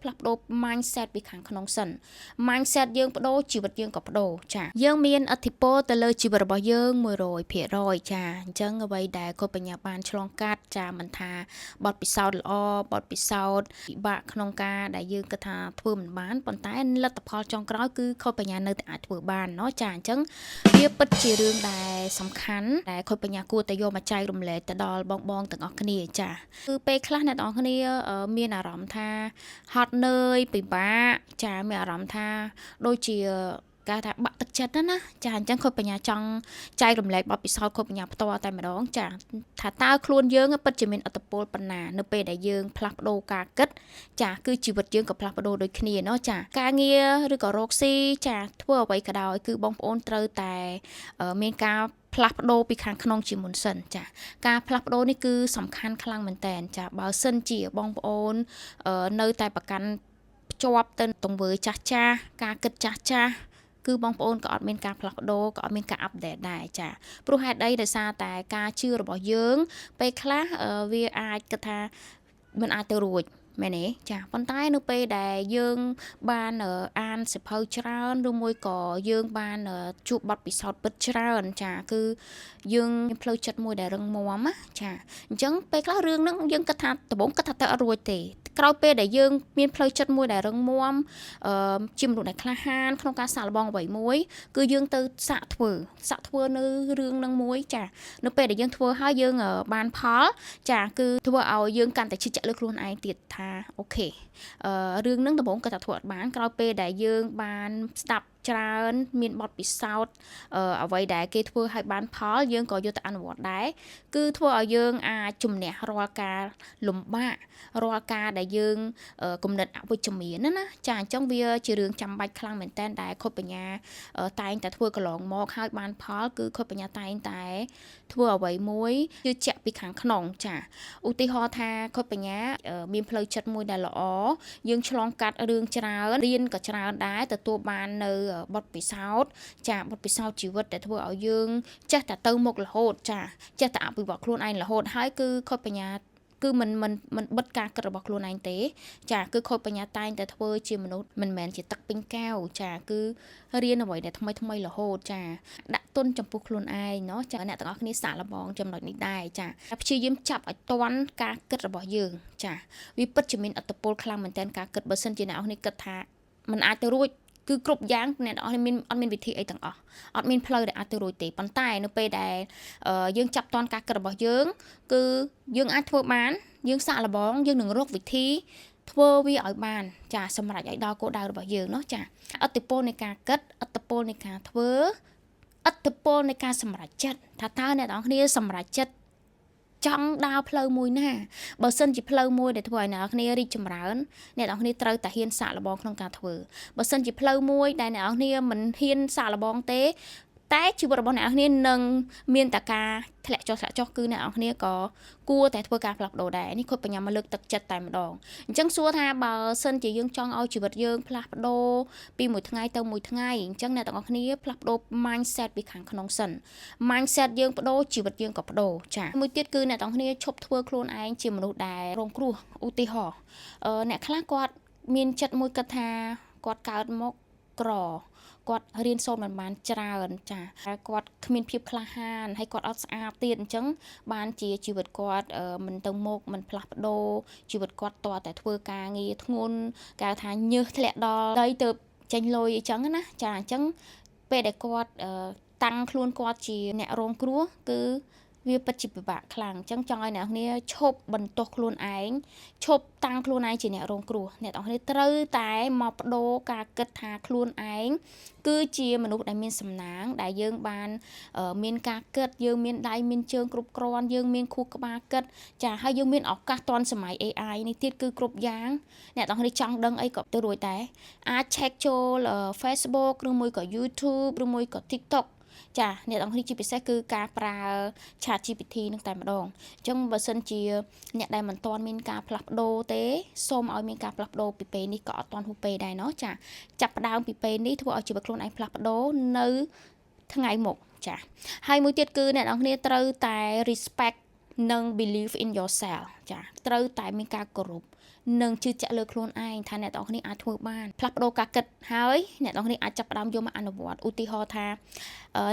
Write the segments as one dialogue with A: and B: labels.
A: ផ្លាស់ប្ដូរ mindset ពីខាងក្នុងសិន mindset យើងប្ដូរជីវិតយើងក៏ប្ដូរចាយើងមានឥទ្ធិពលទៅលើជីវិតរបស់យើង100%ចាអញ្ចឹងអ្វីដែលកូនបញ្ញាបានឆ្លងកាត់ចាមិនថាបទពិសោធន៍ល្អបទពិសោធន៍ពិបាកក្នុងការដែលយើងគិតថាធ្វើមិនបានប៉ុន្តែលទ្ធផលចុងក្រោយគឺកូនបញ្ញានៅតែអាចធ្វើបានเนาะចាអញ្ចឹងវាពិតជារឿងដែលសំខាន់ដែលកូនបញ្ញាគួរតែយកមកចែករំលែកទៅដល់បងទាំងអស់គ្នាចាគឺពេលខ្លះអ្នកទាំងអស់គ្នាមានអារម្មណ៍ថាហត់នឿយពិបាកចាមានអារម្មណ៍ថាដូចជាការថាបាក់ទឹកចិត្តណាចាអញ្ចឹងខុសបញ្ញាចង់ចែករំលែកបទពិសោធន៍ខុសបញ្ញាផ្ទាល់តែម្ដងចាថាតើខ្លួនយើងពិតជាមានឥទ្ធិពលប៉ុណ្ណានៅពេលដែលយើងផ្លាស់ប្ដូរការគិតចាគឺជីវិតយើងក៏ផ្លាស់ប្ដូរដូចគ្នាเนาะចាការងារឬក៏រកស៊ីចាធ្វើអ្វីក៏ដោយគឺបងប្អូនត្រូវតែមានការផ្លាស់ប្ដូរពីខាងក្នុងជាមុនសិនចាការផ្លាស់ប្ដូរនេះគឺសំខាន់ខ្លាំងមែនតើចាបើសិនជាបងប្អូននៅតែប្រកាន់ភ្ជាប់ទៅទង្វើចាស់ការគិតចាស់គឺបងប្អូនក៏អត់មានការផ្លាស់ប្ដូរក៏អត់មានការអាប់ដេតដែរចាព្រោះហេតុអីដោយសារតែការជឿរបស់យើងពេលខ្លះវាអាចគិតថាមិនអាចទៅរួចមែនទេចាប៉ុន្តែនៅពេលដែលយើងបានអានសៀវភៅច្រើនឬមួយក៏យើងបានជួបបទពិសោធន៍ពិតច្រើនចាគឺយើងមានផ្លូវចិត្តមួយដែលរឹងមាំណាចាអញ្ចឹងពេលខ្លះរឿងហ្នឹងយើងគិតថាដំបូងគិតថាទៅអត់រួចទេក្រោយពេលដែលយើងមានផ្លូវចិត្តមួយដែលរឹងមាំជាមនុស្សដែលក្លាហានក្នុងការសាកល្បងអ្វីមួយគឺយើងទៅសាកធ្វើនៅរឿងហ្នឹងមួយចានៅពេលដែលយើងធ្វើហើយយើងបានផលចាគឺធ្វើឲ្យយើងកាន់តែជឿជាក់លើខ្លួនឯងទៀតថាអូខេរឿងហ្នឹងដំបូងគាត់ថាធ្វើអត់បានក្រោយពេលដែលយើងបានស្ដាប់ច្រើនមានបទពិសោធន៍អ្វីដែលគេធ្វើឲ្យបានផលយើងក៏យកទៅអនុវត្តដែរគឺធ្វើឲ្យយើងអាចជំនះរាល់ការលំបាករាល់ការដែលយើងគំនិតអវិជ្ជមានណាចាអញ្ចឹងវាជារឿងចាំបាច់ខ្លាំងមែនតើដែលខុសបញ្ញាតែងតែធ្វើកន្លងមកហើយបានផលគឺខុសបញ្ញាតែងតែធ្វើអ្វីមួយជឿជាក់ពីខាងក្នុងចាឧទាហរណ៍ថាខុសបញ្ញាមានផ្លូវចិត្តមួយដែលល្អយើងឆ្លងកាត់រឿងច្រើនរៀនក៏ច្រើនដែរទទួលបាននៅបទពិសោធន៍ចាបទពិសោធន៍ជីវិតដែលធ្វើឲ្យយើងចេះតែទៅមុខរហូតចាចេះតែអភិវឌ្ឍខ្លួនឯងរហូតហើយគឺខុសបញ្ញាគឺមិនបិទការគិតរបស់ខ្លួនឯងទេចាគឺខូចបញ្ញាតែងតែធ្វើជាមនុស្សមិនមែនជាទឹកពេញកែវចាគឺរៀនអ្វីដែលថ្មីរហូតចាដាក់ទុនចំពោះខ្លួនឯងเนาะចាអ្នកទាំងអស់គ្នាសាកល្បងចំណុចនេះដែរចាព្យាយាមចាប់ឲ្យតន់ការគិតរបស់យើងចាវាពិតជាមានឥទ្ធិពលខ្លាំងមែនទែនការគិតបើសិនជាអ្នកទាំងអស់គ្នាគិតថាมันអាចទៅរួចគឺគ្រប់យ៉ាងអ្នកទាំងអស់គ្នាអត់មានវិធីអីទាំងអស់អត់មានផ្លូវដែលអាចទៅរួចទេប៉ុន្តែនៅពេលដែលយើងចាប់តន់ការគិតរបស់យើងគឺយើងអាចធ្វើបានយើងសាកល្បងយើងនឹងរកវិធីធ្វើវាឲ្យបានចាសម្រេចឲ្យដល់គោលដៅរបស់យើងเนาะចាឥទ្ធិពលនៃការគិតឥទ្ធិពលនៃការធ្វើឥទ្ធិពលនៃការសម្រេចចិត្តថាតើអ្នកទាំងអស់គ្នាសម្រេចចិត្តចង់ដើរផ្លូវមួយណាបើសិនជាផ្លូវមួយដែលធ្វើឲ្យអ្នកនរគ្នារីកចម្រើនអ្នកនរគ្នាត្រូវតែហ៊ានសាកល្បងក្នុងការធ្វើបើសិនជាផ្លូវមួយដែលអ្នកនរគ្នាមិនហ៊ានសាកល្បងទេតែជីវិតរបស់អ្នកនរគ្នានឹងមានតែការធ្លាក់ចុះគឺអ្នកនរគ្នាក៏គួរតែធ្វើការផ្លាស់ប្ដូរដែរនេះគាត់បញ្ញាមកលើកទឹកចិត្តតែម្ដងអញ្ចឹងសួរថាបើសិនជាយើងចង់ឲ្យជីវិតយើងផ្លាស់ប្ដូរពីមួយថ្ងៃទៅមួយថ្ងៃអញ្ចឹងអ្នកទាំងអស់គ្នាផ្លាស់ប្ដូរ mindset ពីខាងក្នុងសិន mindset យើងប្ដូរជីវិតយើងក៏ប្ដូរចាមួយទៀតគឺអ្នកទាំងអស់គ្នាឈប់ធ្វើខ្លួនឯងជាមនុស្សដែលរងគ្រោះឧទាហរណ៍អ្នកខ្លះគាត់មានចិត្តមួយគិតថាគាត់កើតមកក្រគាត់រៀនសូត្រមិនបានច្រើនចាគាត់គ្មានភាពក្លាហានហើយគាត់អត់ស្អាតទៀតអញ្ចឹងបានជាជីវិតគាត់មិនទៅមុខមិនផ្លាស់ប្ដូរជីវិតគាត់តតែធ្វើការងារធ្ងន់គេថាញើសធ្លាក់ដល់ដីទៅចេញលុយអញ្ចឹងណាចាអញ្ចឹងពេលដែលគាត់តាំងខ្លួនគាត់ជាអ្នករងគ្រោះគឺវាពិតជាពិបាកខ្លាំងអញ្ចឹងចង់ឲ្យអ្នកនរឈប់បន្ទោសខ្លួនឯងឈប់តាំងខ្លួនឯងជាអ្នករងគ្រោះអ្នកនរត្រូវតែមកបដូរការគិតថាខ្លួនឯងគឺជាមនុស្សដែលមានសំណាងដែលយើងបានមានការគិតយើងមានដៃមានជើងគ្រប់គ្រាន់យើងមានខួរក្បាលគិតចាហើយយើងមានឱកាសទាន់សម័យ AI នេះទៀតគឺគ្រប់យ៉ាងអ្នកនរចង់ដឹងអីក៏ទៅរួចដែរអាច check ចូល Facebook ឬមួយក៏ YouTube ឬមួយក៏ TikTokចាអ្នកទាំងនេះជាពិសេសគឺការប្រើ ChatGPT នឹងតែម្ដងអញ្ចឹងបើសិនជាអ្នកដែលមិនទាន់មានការផ្លាស់ប្ដូរទេសូមឲ្យមានការផ្លាស់ប្ដូរពីពេលនេះក៏អត់ទាន់ហួសពេលដែរเนาะចាចាប់ផ្ដើមពីពេលនេះធ្វើឲ្យជីវិតខ្លួនឯងផ្លាស់ប្ដូរនៅថ្ងៃមុខចាហើយមួយទៀតគឺអ្នកទាំងនេះត្រូវតែ respect និង believe in yourself ចាត្រូវតែមានការគោរព នឹងជឿជាក់លើខ្លួនឯងថាអ្នកទាំងអស់គ្នាអាចធ្វើបានផ្លាស់ប្ដូរការគិតហើយអ្នកទាំងអស់គ្នាអាចចាប់ផ្ដើមយកមកអនុវត្តឧទាហរណ៍ថា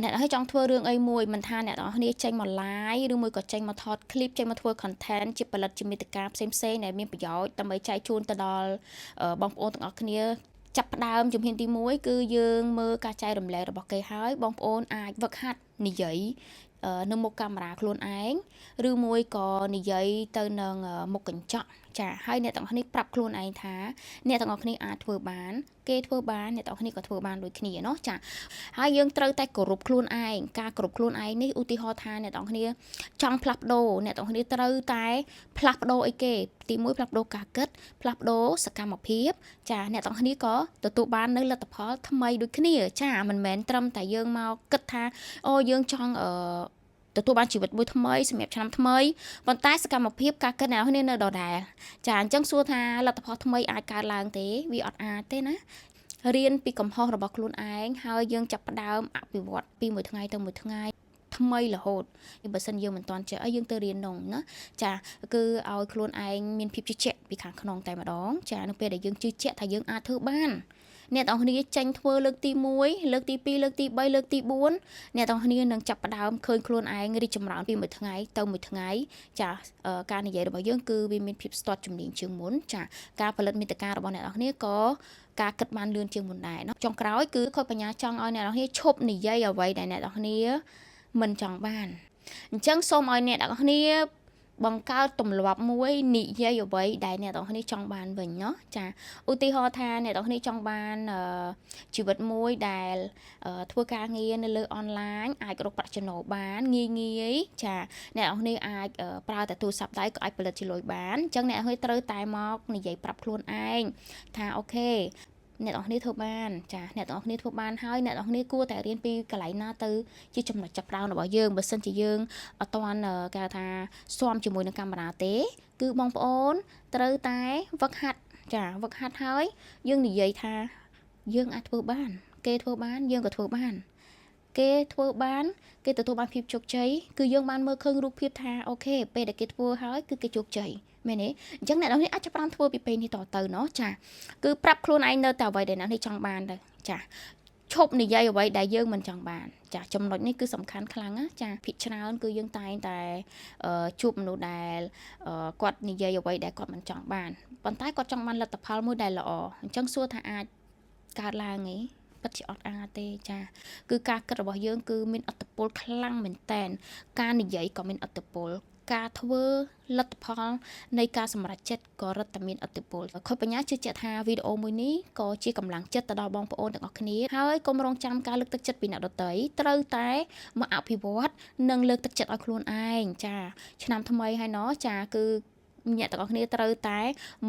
A: អ្នកទាំងអស់គ្នាចង់ធ្វើរឿងអីមួយមិនថាអ្នកទាំងអស់គ្នាចេញមក live ឬមួយក៏ចេញមកថត clip ចេញមកធ្វើ content ជាផលិតជាមាតិកាផ្សេងៗដែលមានប្រយោជន៍ដើម្បីចែកជូនទៅដល់បងប្អូនទាំងអស់គ្នាចាប់ផ្ដើមជំហានទី1គឺយើងមើលការចែករំលែករបស់គេហើយបងប្អូនអាចវឹកហាត់និយាយនៅមុខកាមេរ៉ាខ្លួនឯងឬមួយក៏និយាយទៅនឹងមុខកញ្ចក់ចាហើយអ្នកទាំងអស់គ្នាប្រាប់ខ្លួនឯងថាអ្នកទាំងអស់គ្នាអាចធ្វើបានគេធ្វើបានអ្នកទាំងអស់គ្នាក៏ធ្វើបានដូចគ្នាเนาะចាហើយយើងត្រូវតែគោរពខ្លួនឯងការគោរពខ្លួនឯងនេះឧទាហរណ៍ថាអ្នកទាំងអស់គ្នាចង់ផ្លាស់ប្ដូរអ្នកទាំងអស់គ្នាត្រូវតែផ្លាស់ប្ដូរអីគេទី1ផ្លាស់ប្ដូរការគិតផ្លាស់ប្ដូរសកម្មភាពចាអ្នកទាំងអស់គ្នាក៏ទទួលបាននៅលទ្ធផលថ្មីដូចគ្នាចាមិនមែនត្រឹមតែយើងមកគិតថាអូយើងចង់ទទួលបានជីវិតមួយថ្មីសម្រាប់ឆ្នាំថ្មីប៉ុន្តែសកម្មភាពការគិតអ្នកនរនៅដដែលចាអញ្ចឹងសួរថាលទ្ធផលថ្មីអាចកើតឡើងទេវាអត់អាចទេណារៀនពីកំហុសរបស់ខ្លួនឯងហើយយើងចាប់ផ្ដើមអភិវឌ្ឍពីមួយថ្ងៃទៅមួយថ្ងៃថ្មីរហូតបើសិនយើងមិនទាន់ចេះឲ្យយើងទៅរៀននងណាចាគឺឲ្យខ្លួនឯងមានភាពជឿជាក់ពីខាងក្នុងតែម្ដងចានៅពេលដែលយើងជឿជាក់ថាយើងអាចធ្វើបានអ្នកទាំងគ្នាចេញធ្វើលើកទី1លើកទី2លើកទី3លើកទី4អ្នកទាំងគ្នានឹងចាប់ផ្ដើមឃើញខ្លួនឯងរីកចម្រើនពីមួយថ្ងៃទៅមួយថ្ងៃចាការនិយាយរបស់យើងគឺវាមានភាពស្ទាត់ជំនាញជាងមុនចាការផលិតមាតិការបស់អ្នកទាំងគ្នាក៏ការគិតបានលឿនជាងមុនដែរចុងក្រោយគឺខូចបញ្ញាចង់ឲ្យអ្នកទាំងគ្នាឈប់និយាយអ្វីដែលអ្នកទាំងគ្នាមិនចង់បានអញ្ចឹងសូមឲ្យអ្នកទាំងគ្នាបង្កើតទម្លាប់មួយនិយាយអ្វីដែលអ្នកទាំងគ្នាចង់បានវិញเนาะចាឧទាហរណ៍ថាអ្នកទាំងគ្នាចង់បានជីវិតមួយដែលធ្វើការងារនៅលើអនឡាញអាចរកប្រាក់ចំណូលបានងាយចាអ្នកទាំងគ្នាអាចប្រើតែទូរស័ព្ទដៃក៏អាចផលិតជាលុយបានអញ្ចឹងអ្នកទាំងគ្នាត្រូវតែមកនិយាយប្រាប់ខ្លួនឯងថាអូខេអ្នកទាំងគ្នាធ្វើបានចាអ្នកទាំងគ្នាធ្វើបានហើយអ្នកទាំងគ្នាគួរតែរៀនពីកន្លែងណាទៅជាចំណុចចាប់ផ្ដើមរបស់យើងបើសិនជាយើងអត់ទាន់គេថាស៊ាំជាមួយនឹងកាមេរ៉ាទេគឺបងប្អូនត្រូវតែវឹកហាត់ចាវឹកហាត់ហើយយើងនិយាយថាយើងអាចធ្វើបានគេធ្វើបានយើងក៏ធ្វើបានគេធ្វើបានគេទទួលបានភាពជោគជ័យគឺយើងបានមើលឃើញរូបភាពថាអូខេពេលដែលគេធ្វើហើយគឺគេជោគជ័យមែនទេអញ្ចឹងអ្នកនរនេះអាចចាប់ផ្ដើមធ្វើពីពេលនេះតទៅเนาะចាគឺប្រាប់ខ្លួនឯងនៅតែអ្វីដែលអ្នកនេះចង់បានទៅចាឈប់និយាយអ្វីដែលយើងមិនចង់បានចាចំណុចនេះគឺសំខាន់ខ្លាំងណាចាភាគច្រើនគឺយើងតែងតែជួបមនុស្សដែលគាត់និយាយអ្វីដែលគាត់មិនចង់បានប៉ុន្តែគាត់ចង់បានលទ្ធផលមួយដែលល្អអញ្ចឹងសួរថាអាចកើតឡើងទេពិតជាអត់អាចទេចាគឺការគិតរបស់យើងគឺមានឥទ្ធិពលខ្លាំងមែនតែនការនិយាយក៏មានឥទ្ធិពលការធ្វើលទ្ធផលនៃការសម្រេចចិត្តក៏រឹតតែមានឥទ្ធិពលខុសបញ្ញាជឿជាក់ថាវីដេអូមួយនេះក៏ជាកម្លាំងចិត្តទៅដល់បងប្អូនទាំងអស់គ្នាហើយកុំរងចាំការលើកទឹកចិត្តពីអ្នកដទៃត្រូវតែមកអភិវឌ្ឍនិងលើកទឹកចិត្តឲ្យខ្លួនឯងចាឆ្នាំថ្មីហើយណោះចាគឺអ្នកទាំងអស់គ្នាត្រូវតែ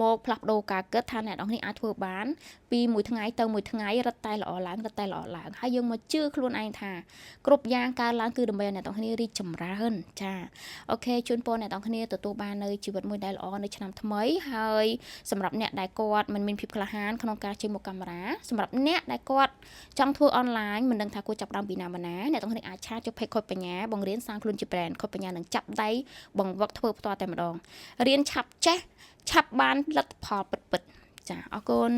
A: មកផ្លាស់ប្ដូរការគិតថាអ្នកទាំងអស់គ្នាអាចធ្វើបានពីមួយថ្ងៃទៅមួយថ្ងៃរឹតតែល្អឡើងរឹតតែល្អឡើងហើយយើងមកជឿខ្លួនឯងថាគ្រប់យ៉ាងកើតឡើងគឺដើម្បីឲ្យអ្នកទាំងអស់គ្នារីកចម្រើនចាអូខេជូនពរអ្នកទាំងអស់គ្នាទទួលបាននៅជីវិតមួយដែលល្អនៅឆ្នាំថ្មីហើយសម្រាប់អ្នកដែលគាត់មិនមានភាពក្លាហានក្នុងការចេញមុខកាមេរ៉ាសម្រាប់អ្នកដែលគាត់ចង់ធ្វើអនឡាញមិនដឹងថាគួរចាប់ផ្ដើមពីណាមកណាអ្នកទាំងអស់គ្នាអាចឆាតចុះ page ខុសបញ្ញាបង្រៀនសាងខ្លួនជា brand ខុសបញ្ញានឹងចាប់ដៃបង្វឹកធ្វើផ្ទាល់តែម្ដងរៀនឆាប់ចេះឆាប់បានលទ្ធផលពិតៗចាអរគុណ